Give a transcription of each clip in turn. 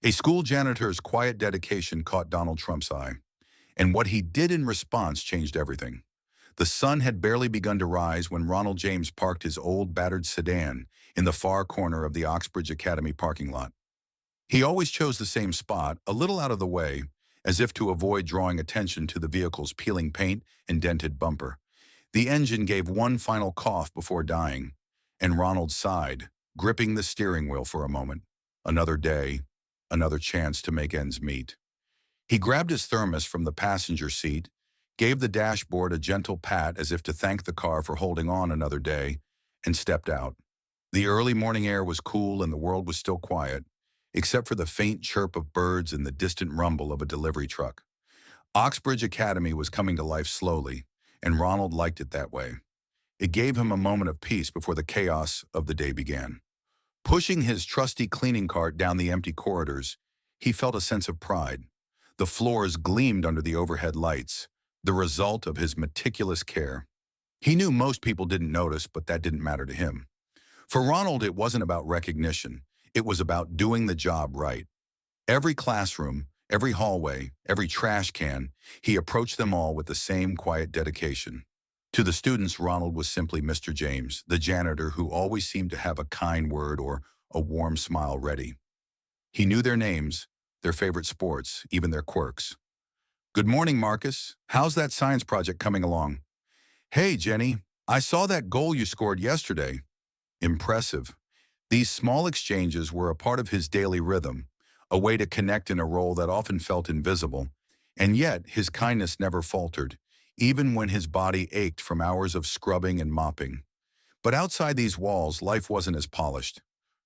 A school janitor's quiet dedication caught Donald Trump's eye, and what he did in response changed everything. The sun had barely begun to rise when Ronald James parked his old, battered sedan in the far corner of the Oxbridge Academy parking lot. He always chose the same spot, a little out of the way, as if to avoid drawing attention to the vehicle's peeling paint and dented bumper. The engine gave one final cough before dying, and Ronald sighed, gripping the steering wheel for a moment. Another day, another chance to make ends meet. He grabbed his thermos from the passenger seat, gave the dashboard a gentle pat as if to thank the car for holding on another day, and stepped out. The early morning air was cool and the world was still quiet, except for the faint chirp of birds and the distant rumble of a delivery truck. Oxbridge Academy was coming to life slowly, and Ronald liked it that way. It gave him a moment of peace before the chaos of the day began. Pushing his trusty cleaning cart down the empty corridors, he felt a sense of pride. The floors gleamed under the overhead lights, the result of his meticulous care. He knew most people didn't notice, but that didn't matter to him. For Ronald, it wasn't about recognition. It was about doing the job right. Every classroom, every hallway, every trash can, he approached them all with the same quiet dedication. To the students, Ronald was simply Mr. James, the janitor who always seemed to have a kind word or a warm smile ready. He knew their names, their favorite sports, even their quirks. "Good morning, Marcus. How's that science project coming along?" "Hey, Jenny, I saw that goal you scored yesterday." Impressive. These small exchanges were a part of his daily rhythm, a way to connect in a role that often felt invisible, and yet his kindness never faltered, even when his body ached from hours of scrubbing and mopping. But outside these walls, life wasn't as polished.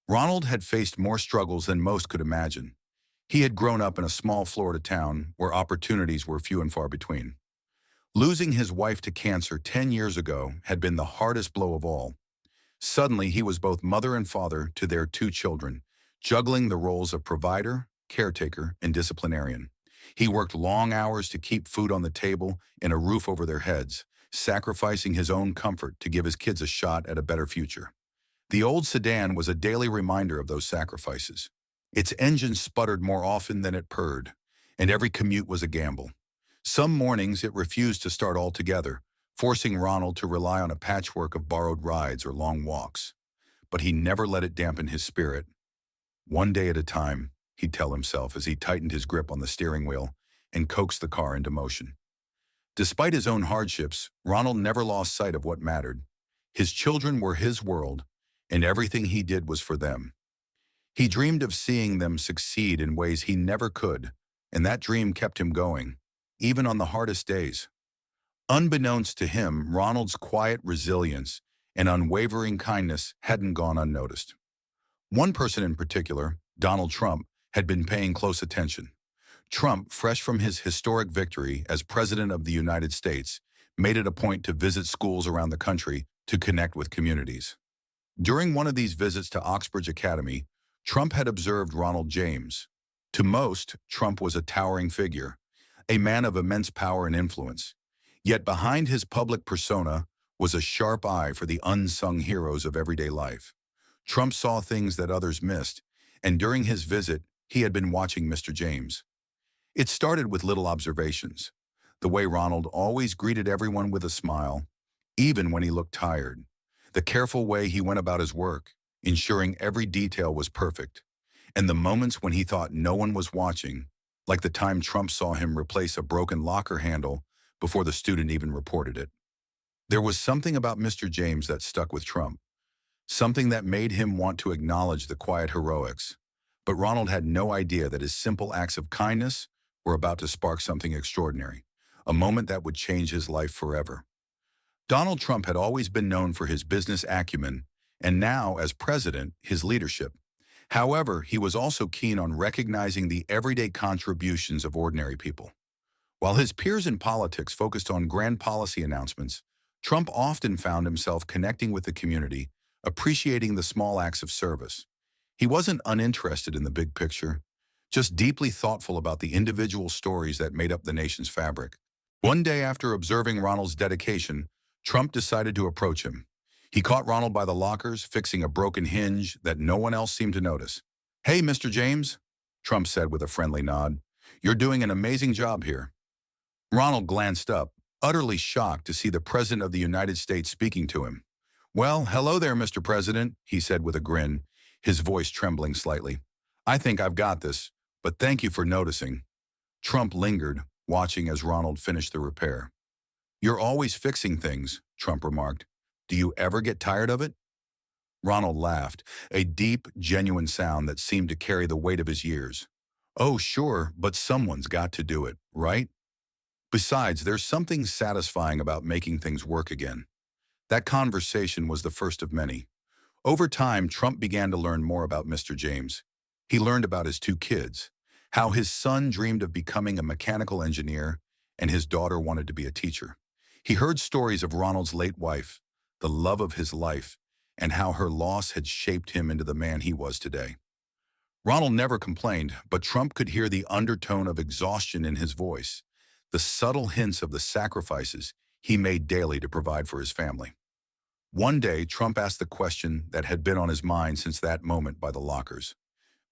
Ronald had faced more struggles than most could imagine. He had grown up in a small Florida town where opportunities were few and far between. Losing his wife to cancer 10 years ago had been the hardest blow of all. Suddenly, he was both mother and father to their two children, juggling the roles of provider, caretaker, and disciplinarian. He worked long hours to keep food on the table and a roof over their heads, sacrificing his own comfort to give his kids a shot at a better future. The old sedan was a daily reminder of those sacrifices. Its engine sputtered more often than it purred, and every commute was a gamble. Some mornings it refused to start altogether, forcing Ronald to rely on a patchwork of borrowed rides or long walks. But he never let it dampen his spirit. One day at a time, he'd tell himself as he tightened his grip on the steering wheel and coaxed the car into motion. Despite his own hardships, Ronald never lost sight of what mattered. His children were his world, and everything he did was for them. He dreamed of seeing them succeed in ways he never could, and that dream kept him going, even on the hardest days. Unbeknownst to him, Ronald's quiet resilience and unwavering kindness hadn't gone unnoticed. One person in particular, Donald Trump, had been paying close attention. Trump, fresh from his historic victory as President of the United States, made it a point to visit schools around the country to connect with communities. During one of these visits to Oxbridge Academy, Trump had observed Ronald James. To most, Trump was a towering figure, a man of immense power and influence. Yet behind his public persona was a sharp eye for the unsung heroes of everyday life. Trump saw things that others missed, and during his visit, he had been watching Mr. James. It started with little observations. The way Ronald always greeted everyone with a smile, even when he looked tired. The careful way he went about his work, ensuring every detail was perfect. And the moments when he thought no one was watching, like the time Trump saw him replace a broken locker handle before the student even reported it. There was something about Mr. James that stuck with Trump, something that made him want to acknowledge the quiet heroics. But Ronald had no idea that his simple acts of kindness were about to spark something extraordinary, a moment that would change his life forever. Donald Trump had always been known for his business acumen, and now, as president, his leadership. However, he was also keen on recognizing the everyday contributions of ordinary people. While his peers in politics focused on grand policy announcements, Trump often found himself connecting with the community, appreciating the small acts of service. He wasn't uninterested in the big picture, just deeply thoughtful about the individual stories that made up the nation's fabric. One day after observing Ronald's dedication, Trump decided to approach him. He caught Ronald by the lockers, fixing a broken hinge that no one else seemed to notice. "Hey, Mr. James." Trump said with a friendly nod. "You're doing an amazing job here." Ronald glanced up, utterly shocked to see the President of the United States speaking to him. "Well, hello there, Mr. President," he said with a grin, his voice trembling slightly. "I think I've got this, but thank you for noticing." Trump lingered, watching as Ronald finished the repair. "You're always fixing things," Trump remarked. "Do you ever get tired of it?" Ronald laughed, a deep, genuine sound that seemed to carry the weight of his years. "Oh, sure, but someone's got to do it, right? Besides, there's something satisfying about making things work again." That conversation was the first of many. Over time, Trump began to learn more about Mr. James. He learned about his two kids, how his son dreamed of becoming a mechanical engineer and his daughter wanted to be a teacher. He heard stories of Ronald's late wife, the love of his life, and how her loss had shaped him into the man he was today. Ronald never complained, but Trump could hear the undertone of exhaustion in his voice, the subtle hints of the sacrifices he made daily to provide for his family. One day, Trump asked the question that had been on his mind since that moment by the lockers.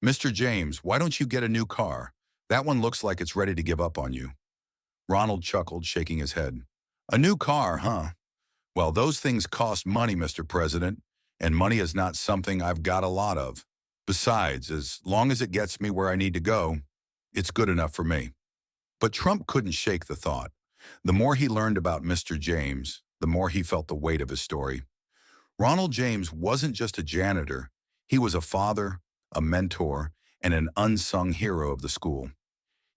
"Mr. James, why don't you get a new car? That one looks like it's ready to give up on you." Ronald chuckled, shaking his head. "A new car, huh? Well, those things cost money, Mr. President, and money is not something I've got a lot of. Besides, as long as it gets me where I need to go, it's good enough for me." But Trump couldn't shake the thought. The more he learned about Mr. James, the more he felt the weight of his story. Ronald James wasn't just a janitor. He was a father, a mentor, and an unsung hero of the school.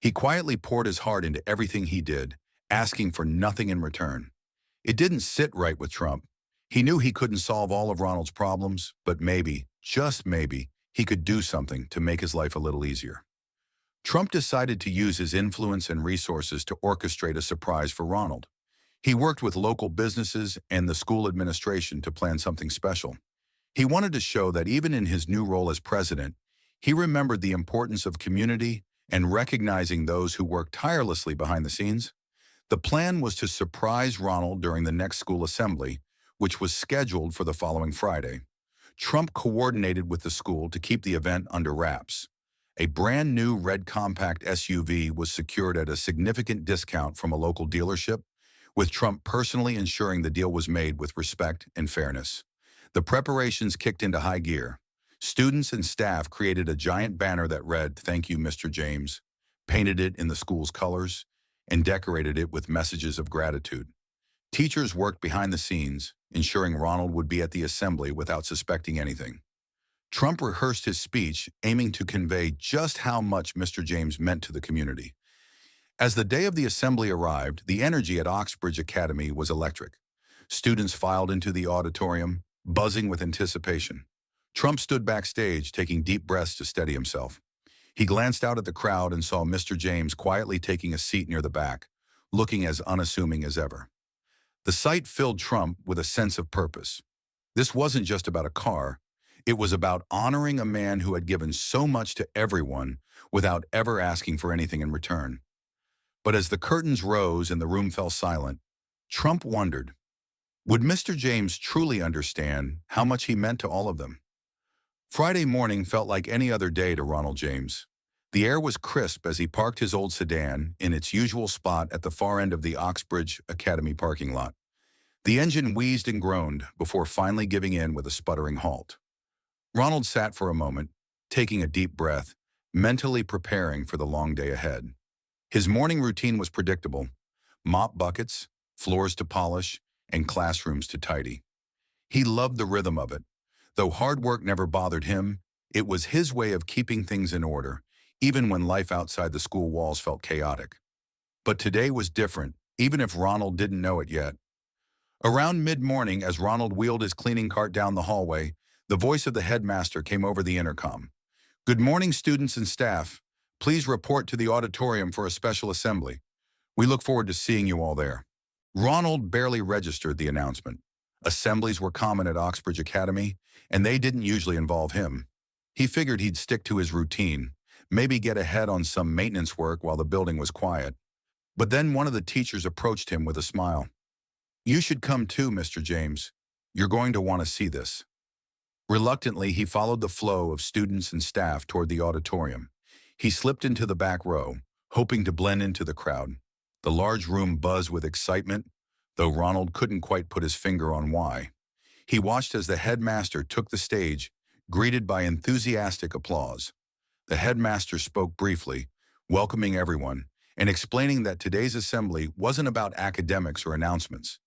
He quietly poured his heart into everything he did, asking for nothing in return. It didn't sit right with Trump. He knew he couldn't solve all of Ronald's problems, but maybe, just maybe, he could do something to make his life a little easier. Trump decided to use his influence and resources to orchestrate a surprise for Ronald. He worked with local businesses and the school administration to plan something special. He wanted to show that even in his new role as president, he remembered the importance of community and recognizing those who worked tirelessly behind the scenes. The plan was to surprise Ronald during the next school assembly, which was scheduled for the following Friday. Trump coordinated with the school to keep the event under wraps. A brand new red compact SUV was secured at a significant discount from a local dealership, with Trump personally ensuring the deal was made with respect and fairness. The preparations kicked into high gear. Students and staff created a giant banner that read, "Thank you, Mr. James," painted it in the school's colors, and decorated it with messages of gratitude. Teachers worked behind the scenes, ensuring Ronald would be at the assembly without suspecting anything. Trump rehearsed his speech, aiming to convey just how much Mr. James meant to the community. As the day of the assembly arrived, the energy at Oxbridge Academy was electric. Students filed into the auditorium, buzzing with anticipation. Trump stood backstage, taking deep breaths to steady himself. He glanced out at the crowd and saw Mr. James quietly taking a seat near the back, looking as unassuming as ever. The sight filled Trump with a sense of purpose. This wasn't just about a car. It was about honoring a man who had given so much to everyone without ever asking for anything in return. But as the curtains rose and the room fell silent, Trump wondered, would Mr. James truly understand how much he meant to all of them? Friday morning felt like any other day to Ronald James. The air was crisp as he parked his old sedan in its usual spot at the far end of the Oxbridge Academy parking lot. The engine wheezed and groaned before finally giving in with a sputtering halt. Ronald sat for a moment, taking a deep breath, mentally preparing for the long day ahead. His morning routine was predictable: mop buckets, floors to polish, and classrooms to tidy. He loved the rhythm of it. Though hard work never bothered him, it was his way of keeping things in order, even when life outside the school walls felt chaotic. But today was different, even if Ronald didn't know it yet. Around mid-morning, as Ronald wheeled his cleaning cart down the hallway, the voice of the headmaster came over the intercom. "Good morning, students and staff. Please report to the auditorium for a special assembly. We look forward to seeing you all there." Ronald barely registered the announcement. Assemblies were common at Oxbridge Academy, and they didn't usually involve him. He figured he'd stick to his routine, maybe get ahead on some maintenance work while the building was quiet. But then one of the teachers approached him with a smile. "You should come too, Mr. James. You're going to want to see this." Reluctantly, he followed the flow of students and staff toward the auditorium. He slipped into the back row, hoping to blend into the crowd. The large room buzzed with excitement, though Ronald couldn't quite put his finger on why. He watched as the headmaster took the stage, greeted by enthusiastic applause. The headmaster spoke briefly, welcoming everyone, and explaining that today's assembly wasn't about academics or announcements.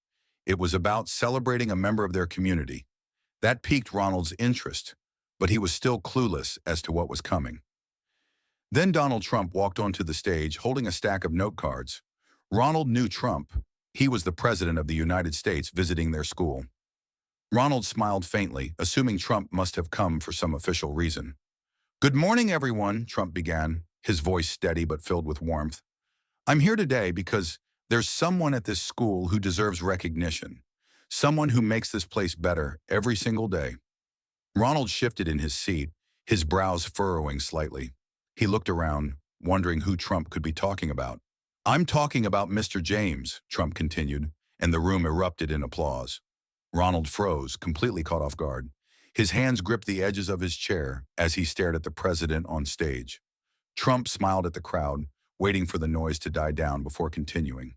It was about celebrating a member of their community. That piqued Ronald's interest, but he was still clueless as to what was coming. Then Donald Trump walked onto the stage holding a stack of note cards. Ronald knew Trump. He was the president of the United States visiting their school. Ronald smiled faintly, assuming Trump must have come for some official reason. "Good morning, everyone," Trump began, his voice steady but filled with warmth. "I'm here today because there's someone at this school who deserves recognition, someone who makes this place better every single day." Ronald shifted in his seat, his brows furrowing slightly. He looked around, wondering who Trump could be talking about. "I'm talking about Mr. James," Trump continued, and the room erupted in applause. Ronald froze, completely caught off guard. His hands gripped the edges of his chair as he stared at the president on stage. Trump smiled at the crowd, waiting for the noise to die down before continuing.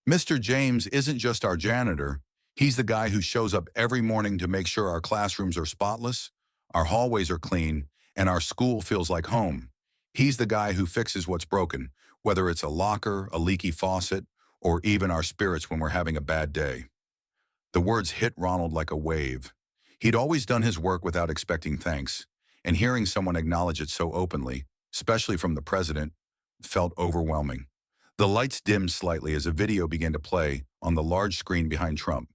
"Mr. James isn't just our janitor. He's the guy who shows up every morning to make sure our classrooms are spotless, our hallways are clean, and our school feels like home. He's the guy who fixes what's broken, whether it's a locker, a leaky faucet, or even our spirits when we're having a bad day." The words hit Ronald like a wave. He'd always done his work without expecting thanks, and hearing someone acknowledge it so openly, especially from the president, felt overwhelming. The lights dimmed slightly as a video began to play on the large screen behind Trump.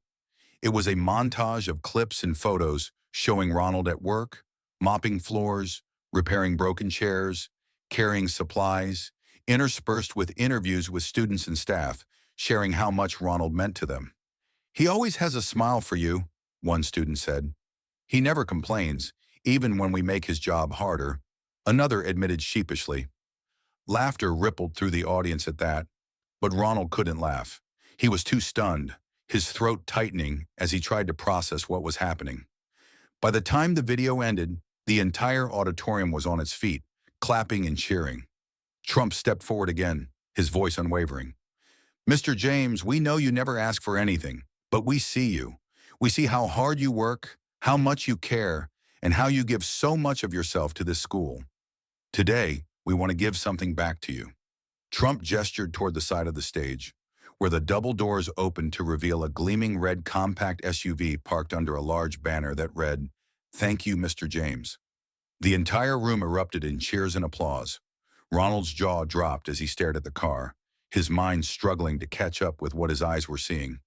It was a montage of clips and photos showing Ronald at work, mopping floors, repairing broken chairs, carrying supplies, interspersed with interviews with students and staff, sharing how much Ronald meant to them. "He always has a smile for you," one student said. "He never complains, even when we make his job harder," another admitted sheepishly. Laughter rippled through the audience at that, but Ronald couldn't laugh. He was too stunned, his throat tightening as he tried to process what was happening. By the time the video ended, the entire auditorium was on its feet, clapping and cheering. Trump stepped forward again, his voice unwavering. "Mr. James, we know you never ask for anything, but we see you. We see how hard you work, how much you care, and how you give so much of yourself to this school. Today, we want to give something back to you." Trump gestured toward the side of the stage, where the double doors opened to reveal a gleaming red compact SUV parked under a large banner that read, "Thank you, Mr. James." The entire room erupted in cheers and applause. Ronald's jaw dropped as he stared at the car, his mind struggling to catch up with what his eyes were seeing.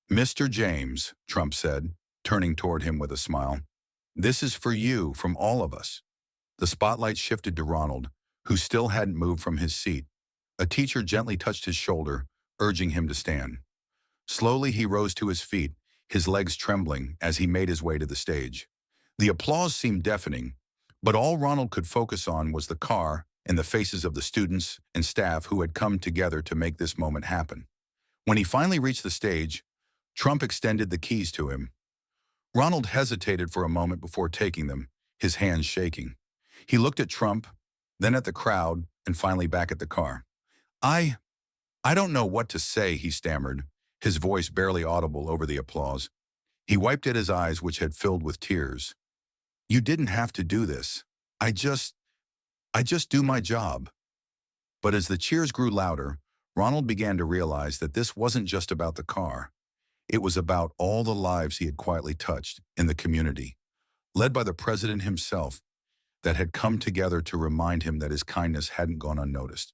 "Mr. James," Trump said, turning toward him with a smile, "this is for you from all of us." The spotlight shifted to Ronald, who still hadn't moved from his seat. A teacher gently touched his shoulder, urging him to stand. Slowly he rose to his feet, his legs trembling as he made his way to the stage. The applause seemed deafening, but all Ronald could focus on was the car and the faces of the students and staff who had come together to make this moment happen. When he finally reached the stage, Trump extended the keys to him. Ronald hesitated for a moment before taking them, his hands shaking. He looked at Trump, then at the crowd, and finally back at the car. I don't know what to say," he stammered, his voice barely audible over the applause. He wiped at his eyes, which had filled with tears. "You didn't have to do this. I just do my job." But as the cheers grew louder, Ronald began to realize that this wasn't just about the car. It was about all the lives he had quietly touched in the community, led by the president himself, that had come together to remind him that his kindness hadn't gone unnoticed.